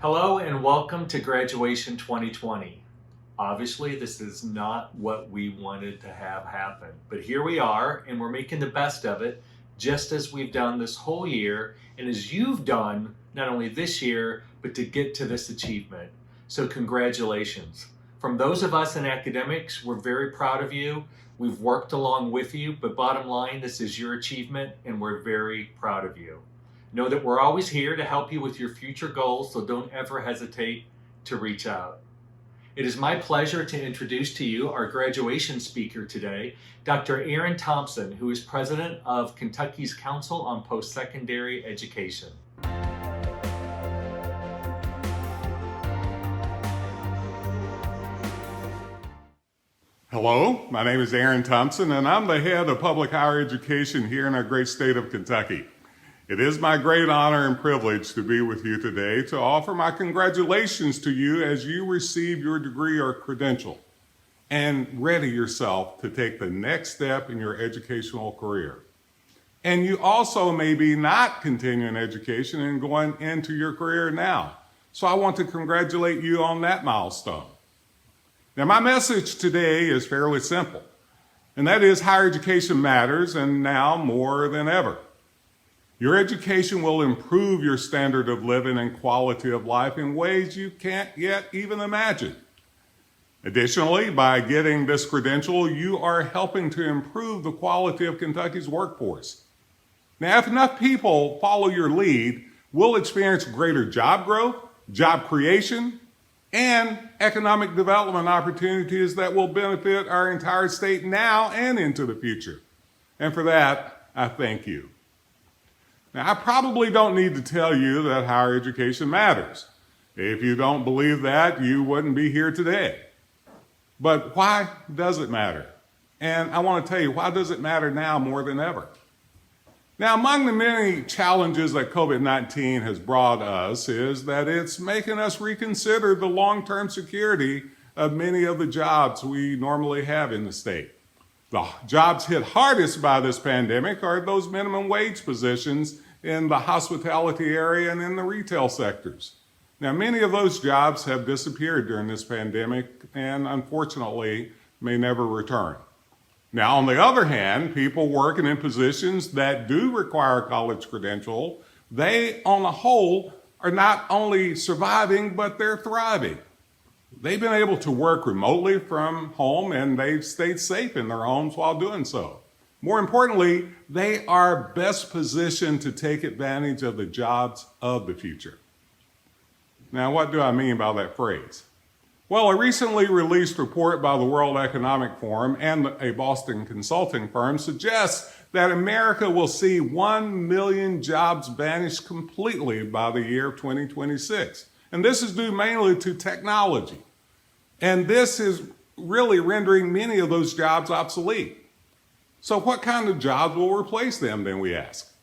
Hello and welcome to Graduation 2020. Obviously, this is not what we wanted to have happen, but here we are and we're making the best of it, just as we've done this whole year and as you've done not only this year, but to get to this achievement. So congratulations. From those of us in academics, we're very proud of you. We've worked along with you, but bottom line, this is your achievement and we're very proud of you. Know that we're always here to help you with your future goals, so don't ever hesitate to reach out. It is my pleasure to introduce to you our graduation speaker today, Dr. Aaron Thompson, who is president of Kentucky's Council on Post-Secondary Education. Hello, my name is Aaron Thompson, and I'm the head of public higher education here in our great state of Kentucky. It is my great honor and privilege to be with you today to offer my congratulations to you as you receive your degree or credential and ready yourself to take the next step in your educational career. And you also may be not continuing education and going into your career now. So I want to congratulate you on that milestone. Now, my message today is fairly simple, and that is higher education matters, and now more than ever. Your education will improve your standard of living and quality of life in ways you can't yet even imagine. Additionally, by getting this credential, you are helping to improve the quality of Kentucky's workforce. Now, if enough people follow your lead, we'll experience greater job growth, job creation, and economic development opportunities that will benefit our entire state now and into the future. And for that, I thank you. Now, I probably don't need to tell you that higher education matters. If you don't believe that, you wouldn't be here today. But why does it matter? And I want to tell you, why does it matter now more than ever? Now, among the many challenges that COVID-19 has brought us is that it's making us reconsider the long-term security of many of the jobs we normally have in the state. The jobs hit hardest by this pandemic are those minimum wage positions in the hospitality area and in the retail sectors. Now, many of those jobs have disappeared during this pandemic and unfortunately may never return. Now, on the other hand, people working in positions that do require a college credential, they on the whole are not only surviving, but they're thriving. They've been able to work remotely from home and they've stayed safe in their homes while doing so. More importantly, they are best positioned to take advantage of the jobs of the future. Now, what do I mean by that phrase? Well, a recently released report by the World Economic Forum and a Boston consulting firm suggests that America will see 1 million jobs vanish completely by the year of 2026. And this is due mainly to technology. And this is really rendering many of those jobs obsolete. So what kind of jobs will replace them, then we ask?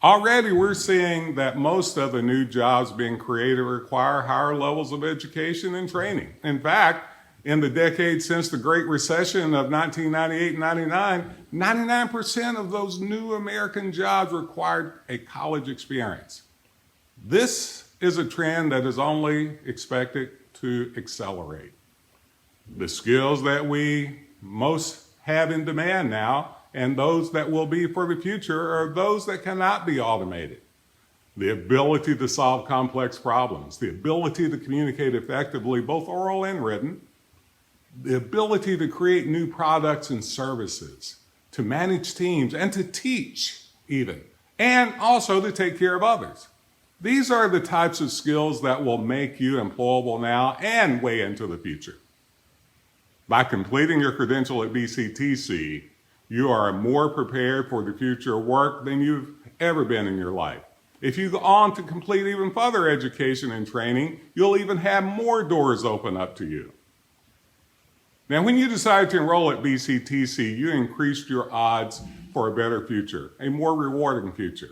Already we're seeing that most of the new jobs being created require higher levels of education and training. In fact, in the decade since the Great Recession of 1998 and 99, 99% of those new American jobs required a college experience. This is a trend that is only expected to accelerate. The skills that we most have in demand now and those that will be for the future are those that cannot be automated. The ability to solve complex problems, the ability to communicate effectively, both oral and written, the ability to create new products and services, to manage teams and to teach even, and also to take care of others. These are the types of skills that will make you employable now and way into the future. By completing your credential at BCTC, you are more prepared for the future of work than you've ever been in your life. If you go on to complete even further education and training, you'll even have more doors open up to you. Now, when you decided to enroll at BCTC, you increased your odds for a better future, a more rewarding future.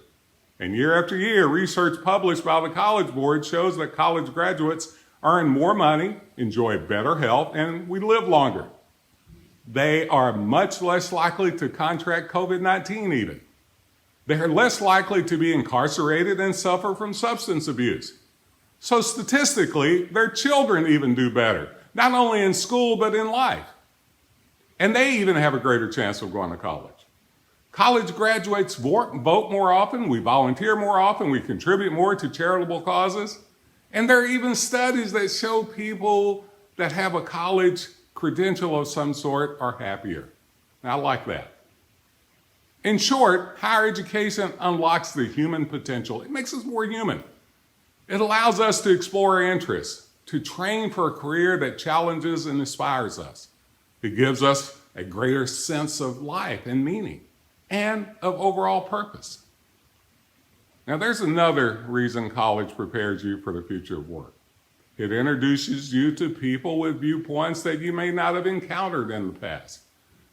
And year after year, research published by the College Board shows that college graduates earn more money, enjoy better health, and we live longer. They are much less likely to contract COVID-19 even. They are less likely to be incarcerated and suffer from substance abuse. So statistically, their children even do better, not only in school, but in life. And they even have a greater chance of going to college. College graduates vote more often, we volunteer more often, we contribute more to charitable causes. And there are even studies that show people that have a college credential of some sort are happier. And I like that. In short, higher education unlocks the human potential. It makes us more human. It allows us to explore our interests, to train for a career that challenges and inspires us. It gives us a greater sense of life and meaning and of overall purpose. Now, there's another reason college prepares you for the future of work. It introduces you to people with viewpoints that you may not have encountered in the past.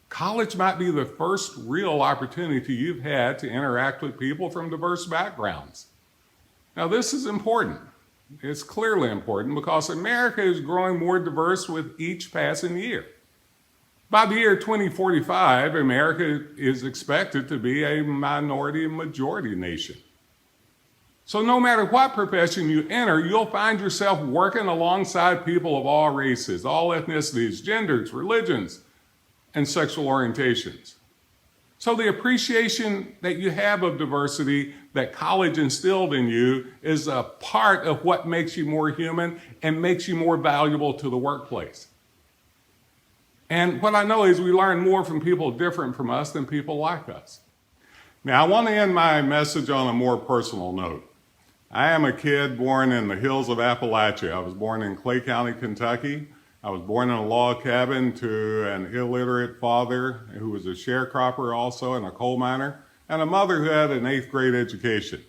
College might be the first real opportunity you've had to interact with people from diverse backgrounds. Now, this is important. It's clearly important because America is growing more diverse with each passing year. By the year 2045, America is expected to be a minority-majority nation. So no matter what profession you enter, you'll find yourself working alongside people of all races, all ethnicities, genders, religions, and sexual orientations. So the appreciation that you have of diversity that college instilled in you is a part of what makes you more human and makes you more valuable to the workplace. And what I know is we learn more from people different from us than people like us. Now, I want to end my message on a more personal note. I am a kid born in the hills of Appalachia. I was born in Clay County, Kentucky. I was born in a log cabin to an illiterate father who was a sharecropper also and a coal miner, and a mother who had an 8th grade education.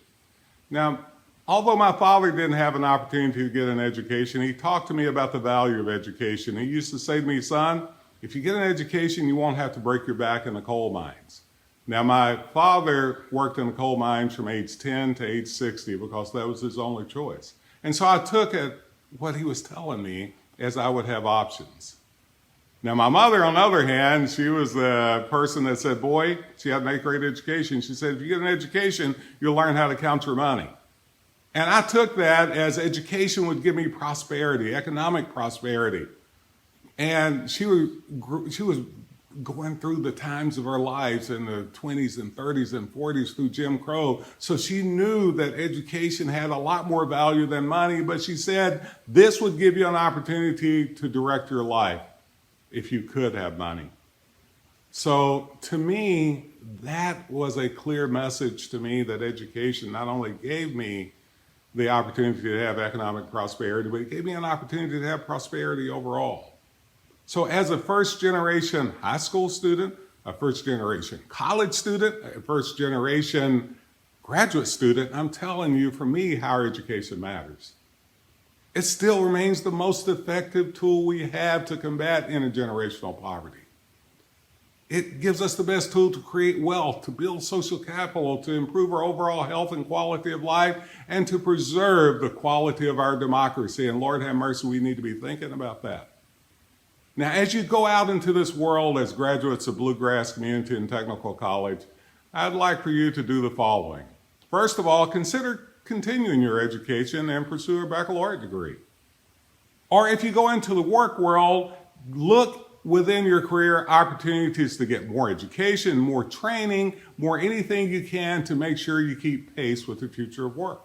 Now, although my father didn't have an opportunity to get an education, he talked to me about the value of education. He used to say to me, son, if you get an education, you won't have to break your back in the coal mines. Now, my father worked in the coal mines from age 10 to age 60 because that was his only choice. And so I took it, what he was telling me, as I would have options. Now, my mother, on the other hand, she was the person that said, boy, she had an 8th grade education. She said, if you get an education, you'll learn how to count your money. And I took that as education would give me prosperity, economic prosperity. And she was going through the times of her lives in the 20s and 30s and 40s through Jim Crow. So she knew that education had a lot more value than money, but she said this would give you an opportunity to direct your life if you could have money. So to me, that was a clear message to me that education not only gave me the opportunity to have economic prosperity, but it gave me an opportunity to have prosperity overall. So as a first-generation high school student, a first-generation college student, a first-generation graduate student, I'm telling you, for me, higher education matters. It still remains the most effective tool we have to combat intergenerational poverty. It gives us the best tool to create wealth, to build social capital, to improve our overall health and quality of life, and to preserve the quality of our democracy. And Lord have mercy, we need to be thinking about that. Now, as you go out into this world as graduates of Bluegrass Community and Technical College, I'd like for you to do the following. First of all, consider continuing your education and pursue a baccalaureate degree. Or if you go into the work world, look within your career opportunities to get more education, more training, more anything you can to make sure you keep pace with the future of work.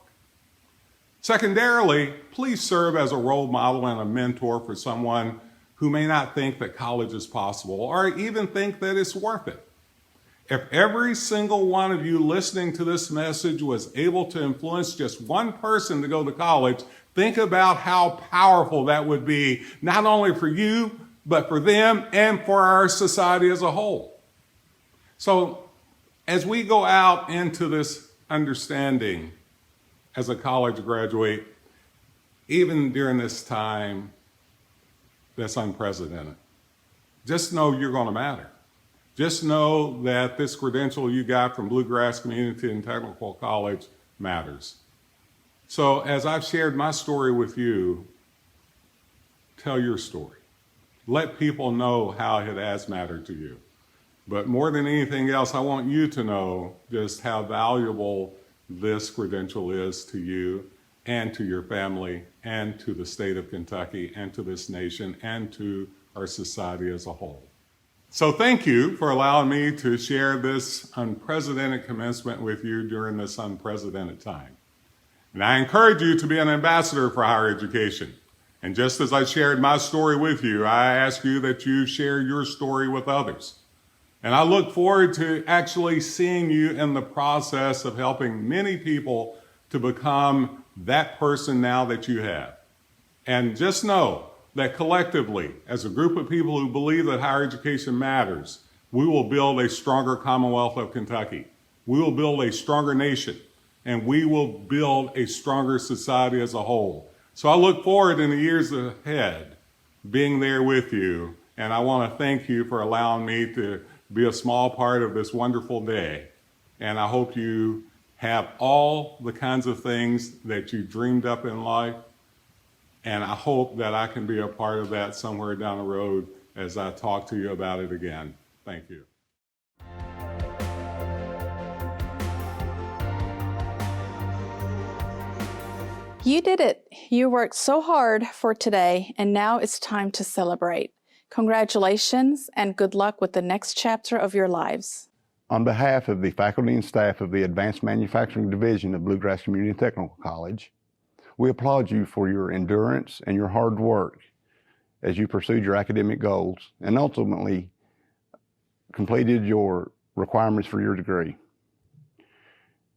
Secondarily, please serve as a role model and a mentor for someone who may not think that college is possible or even think that it's worth it. If every single one of you listening to this message was able to influence just one person to go to college, think about how powerful that would be, not only for you, but for them and for our society as a whole. So as we go out into this understanding as a college graduate, even during this time that's unprecedented, just know you're going to matter. Just know that this credential you got from Bluegrass Community and Technical College matters. So as I've shared my story with you, tell your story. Let people know how it has mattered to you. But more than anything else, I want you to know just how valuable this credential is to you and to your family and to the state of Kentucky and to this nation and to our society as a whole. So thank you for allowing me to share this unprecedented commencement with you during this unprecedented time. And I encourage you to be an ambassador for higher education. And just as I shared my story with you, I ask you that you share your story with others. And I look forward to actually seeing you in the process of helping many people to become that person now that you have. And just know that collectively, as a group of people who believe that higher education matters, we will build a stronger Commonwealth of Kentucky. We will build a stronger nation, and we will build a stronger society as a whole. So I look forward in the years ahead being there with you, and I want to thank you for allowing me to be a small part of this wonderful day. And I hope you have all the kinds of things that you dreamed up in life. And I hope that I can be a part of that somewhere down the road as I talk to you about it again. Thank you. You did it. You worked so hard for today, and now it's time to celebrate. Congratulations and good luck with the next chapter of your lives. On behalf of the faculty and staff of the Advanced Manufacturing Division of Bluegrass Community Technical College, we applaud you for your endurance and your hard work as you pursued your academic goals and ultimately completed your requirements for your degree.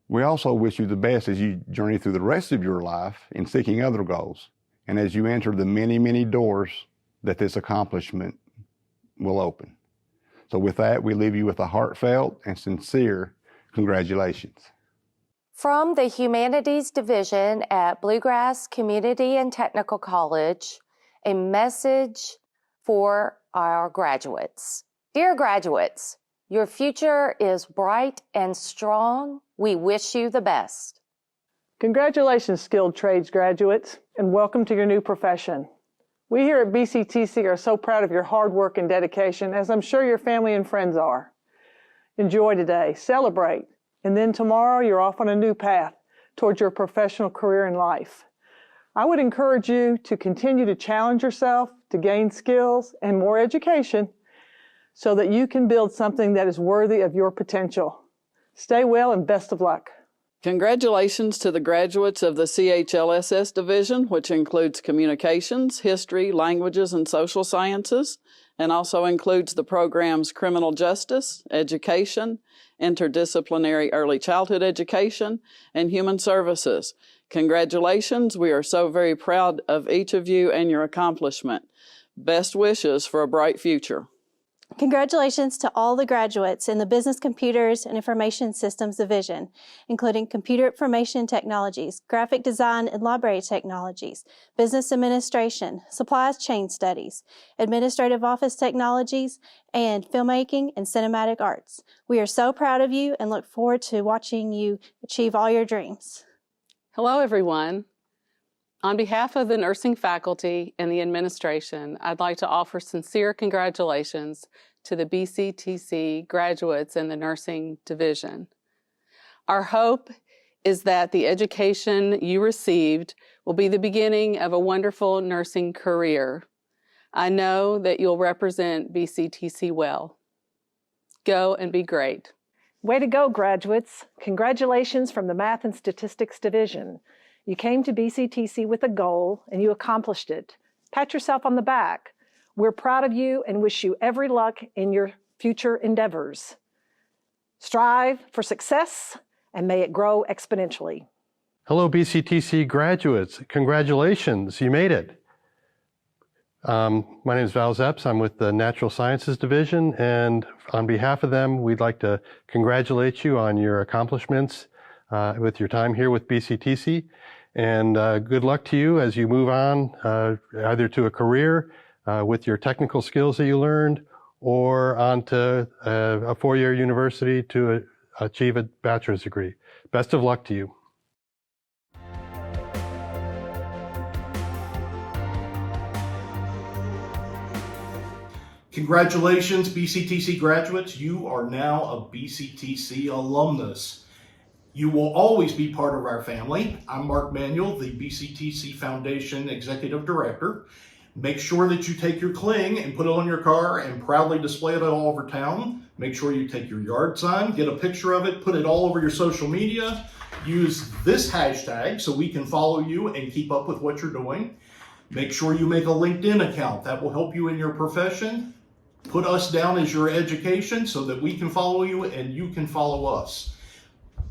We also wish you the best as you journey through the rest of your life in seeking other goals and as you enter the many, many doors that this accomplishment will open. So with that, we leave you with a heartfelt and sincere congratulations. From the Humanities Division at Bluegrass Community and Technical College, a message for our graduates. Dear graduates, your future is bright and strong. We wish you the best. Congratulations, skilled trades graduates, and welcome to your new profession. We here at BCTC are so proud of your hard work and dedication, as I'm sure your family and friends are. Enjoy today, celebrate, and then tomorrow you're off on a new path towards your professional career in life. I would encourage you to continue to challenge yourself, to gain skills and more education so that you can build something that is worthy of your potential. Stay well and best of luck. Congratulations to the graduates of the CHLSS division, which includes communications, history, languages, and social sciences, and also includes the programs criminal justice, education, interdisciplinary early childhood education, and human services. Congratulations. We are so very proud of each of you and your accomplishment. Best wishes for a bright future. Congratulations to all the graduates in the Business Computers and Information Systems Division, including Computer Information Technologies, Graphic Design and Library Technologies, Business Administration, Supply Chain Studies, Administrative Office Technologies, and Filmmaking and Cinematic Arts. We are so proud of you and look forward to watching you achieve all your dreams. Hello, everyone. On behalf of the nursing faculty and the administration, I'd like to offer sincere congratulations to the BCTC graduates in the nursing division. Our hope is that the education you received will be the beginning of a wonderful nursing career. I know that you'll represent BCTC well. Go and be great. Way to go, graduates. Congratulations from the Math and Statistics Division. You came to BCTC with a goal, and you accomplished it. Pat yourself on the back. We're proud of you and wish you every luck in your future endeavors. Strive for success, and may it grow exponentially. Hello, BCTC graduates. Congratulations, you made it. My name is Val Zepps. I'm with the Natural Sciences Division, and on behalf of them, we'd like to congratulate you on your accomplishments with your time here with BCTC. And good luck to you as you move on either to a career with your technical skills that you learned or on to a four-year university to achieve a bachelor's degree. Best of luck to you. Congratulations, BCTC graduates. You are now a BCTC alumnus. You will always be part of our family. I'm Mark Manuel, the BCTC Foundation Executive Director. Make sure that you take your cling and put it on your car and proudly display it all over town. Make sure you take your yard sign, get a picture of it, put it all over your social media. Use this hashtag so we can follow you and keep up with what you're doing. Make sure you make a LinkedIn account. That will help you in your profession. Put us down as your education so that we can follow you and you can follow us.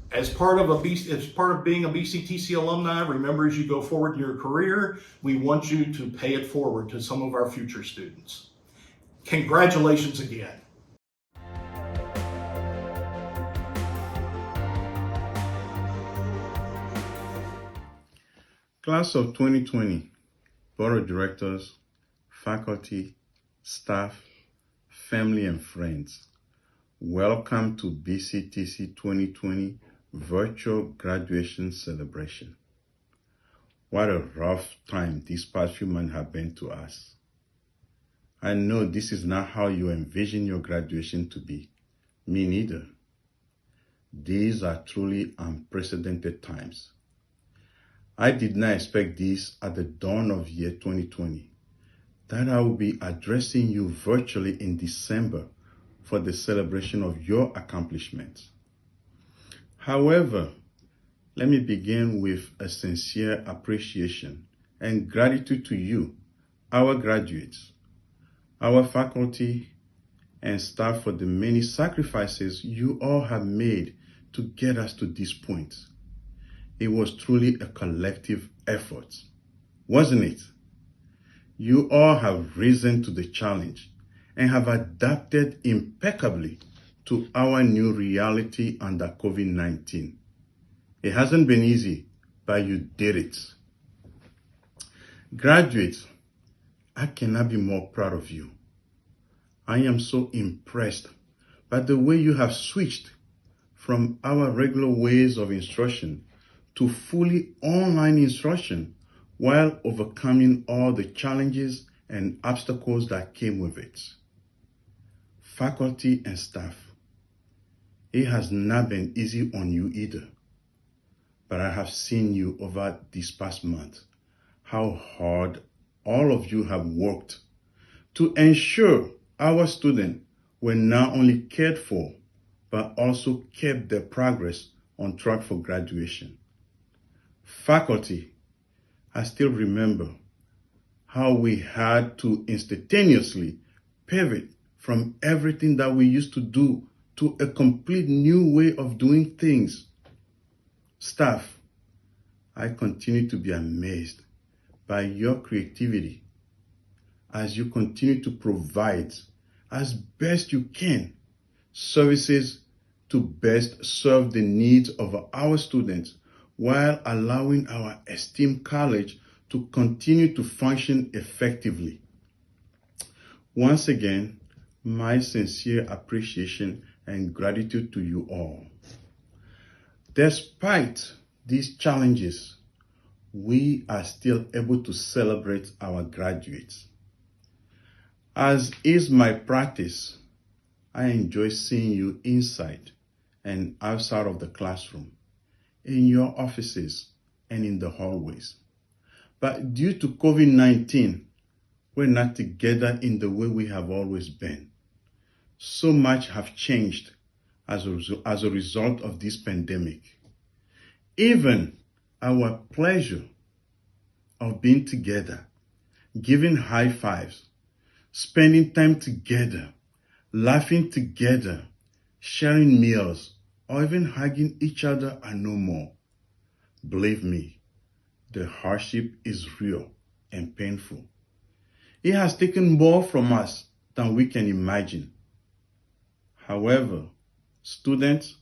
As part of being a BCTC alumni, remember as you go forward in your career, we want you to pay it forward to some of our future students. Congratulations again. Class of 2020, Board of Directors, faculty, staff, family, and friends, welcome to BCTC 2020 Virtual Graduation Celebration. What a rough time these past few months have been to us. I know this is not how you envision your graduation to be. Me neither. These are truly unprecedented times. I did not expect this at the dawn of year 2020, that I will be addressing you virtually in December for the celebration of your accomplishments. However, let me begin with a sincere appreciation and gratitude to you, our graduates, our faculty, and staff for the many sacrifices you all have made to get us to this point. It was truly a collective effort, wasn't it? You all have risen to the challenge and have adapted impeccably to our new reality under COVID-19. It hasn't been easy, but you did it. Graduates, I cannot be more proud of you. I am so impressed by the way you have switched from our regular ways of instruction to fully online instruction while overcoming all the challenges and obstacles that came with it. Faculty and staff, it has not been easy on you either, but I have seen you over this past month, how hard all of you have worked to ensure our students were not only cared for, but also kept their progress on track for graduation. Faculty, I still remember how we had to instantaneously pivot from everything that we used to do to a complete new way of doing things. Staff, I continue to be amazed by your creativity as you continue to provide as best you can services to best serve the needs of our students while allowing our esteemed college to continue to function effectively. Once again, my sincere appreciation and gratitude to you all. Despite these challenges, we are still able to celebrate our graduates. As is my practice, I enjoy seeing you inside and outside of the classroom, in your offices and in the hallways. But due to COVID-19, we're not together in the way we have always been. So much have changed as a result of this pandemic. Even our pleasure of being together, giving high fives, spending time together, laughing together, sharing meals, or even hugging each other are no more. Believe me, the hardship is real and painful. It has taken more from us than we can imagine. However, students,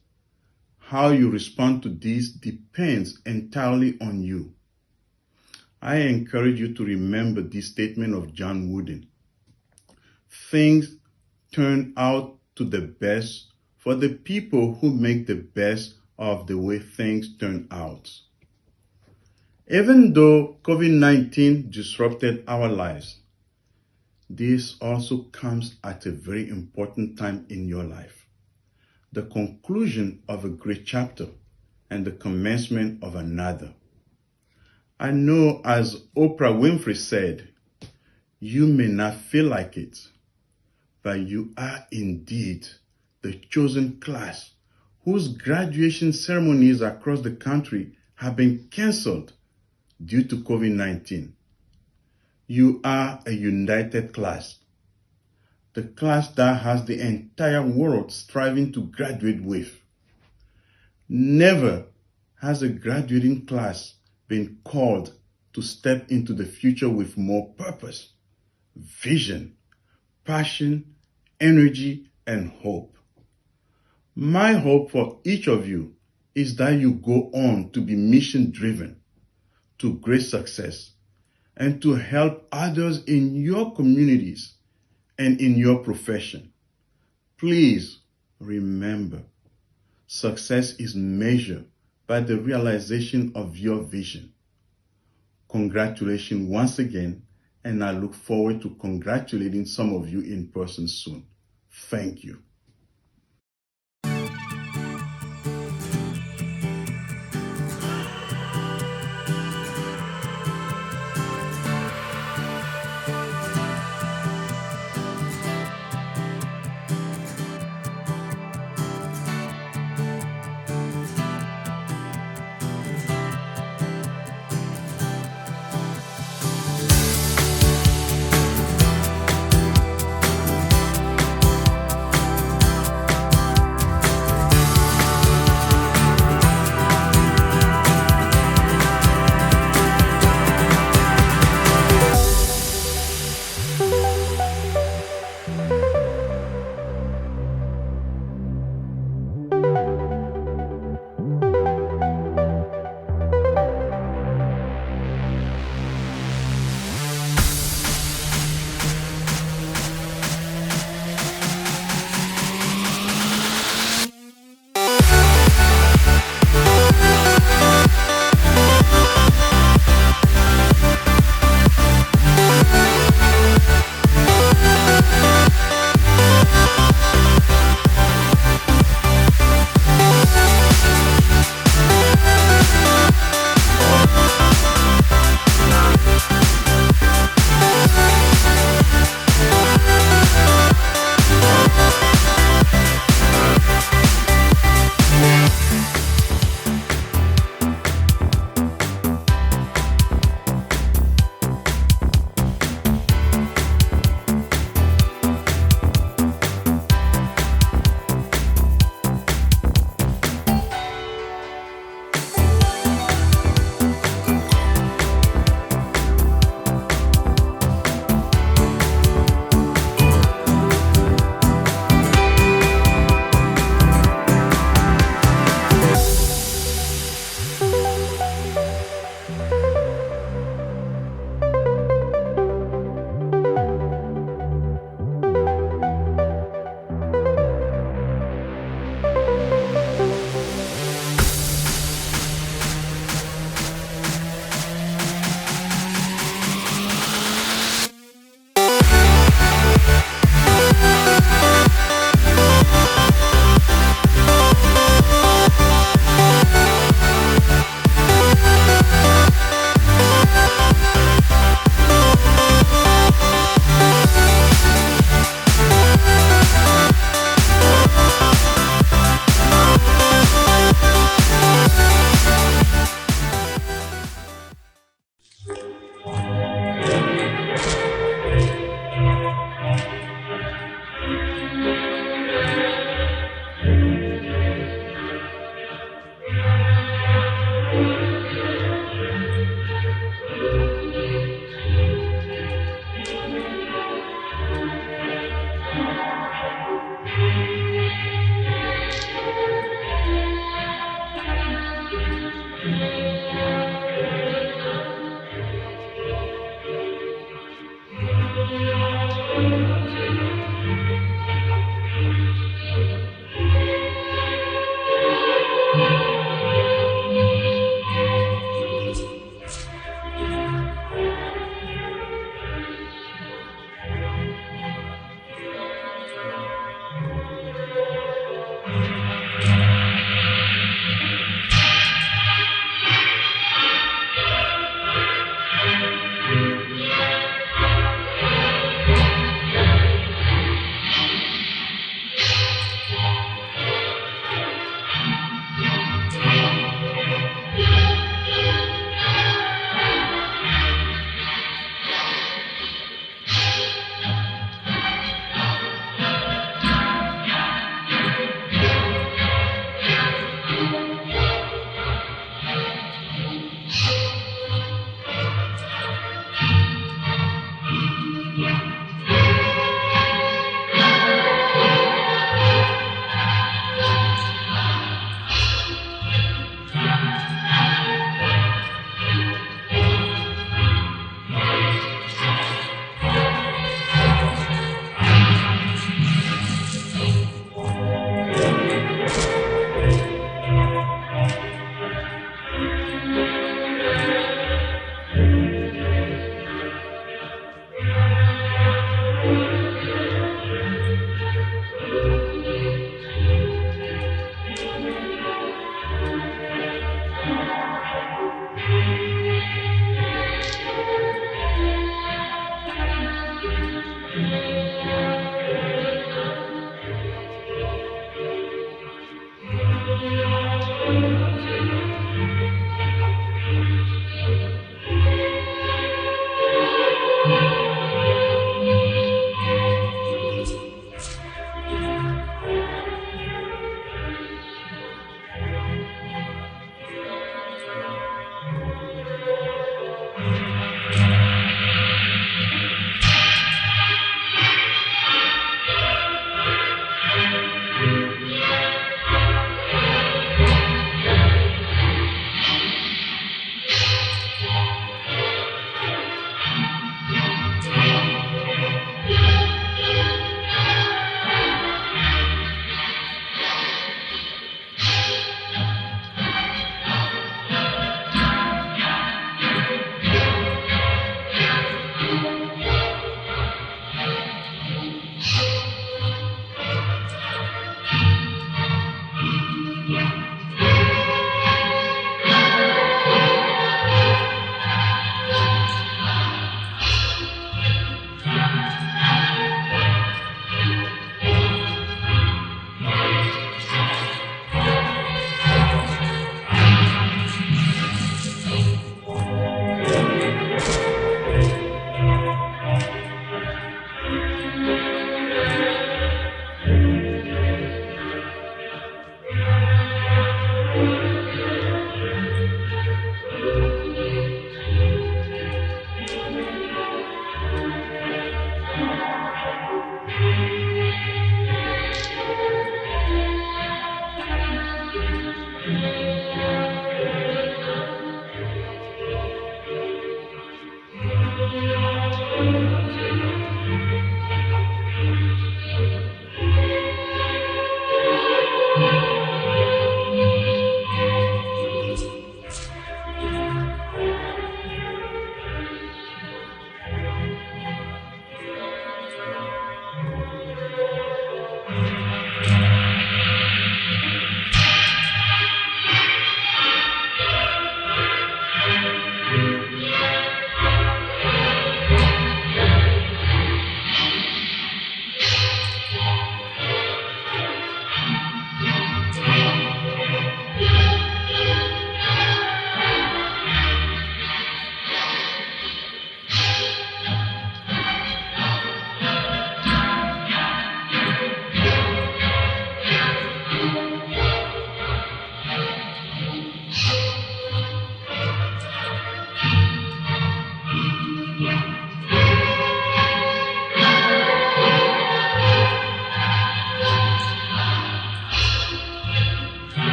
how you respond to this depends entirely on you. I encourage you to remember this statement of John Wooden. Things turn out to the best for the people who make the best of the way things turn out. Even though COVID-19 disrupted our lives, this also comes at a very important time in your life. The conclusion of a great chapter and the commencement of another. I know, as Oprah Winfrey said, you may not feel like it, but you are indeed the chosen class whose graduation ceremonies across the country have been canceled due to COVID-19. You are a united class, the class that has the entire world striving to graduate with. Never has a graduating class been called to step into the future with more purpose, vision, passion, energy, and hope. My hope for each of you is that you go on to be mission-driven, to great success, and to help others in your communities and in your profession. Please remember, success is measured by the realization of your vision. Congratulations once again, and I look forward to congratulating some of you in person soon. Thank you.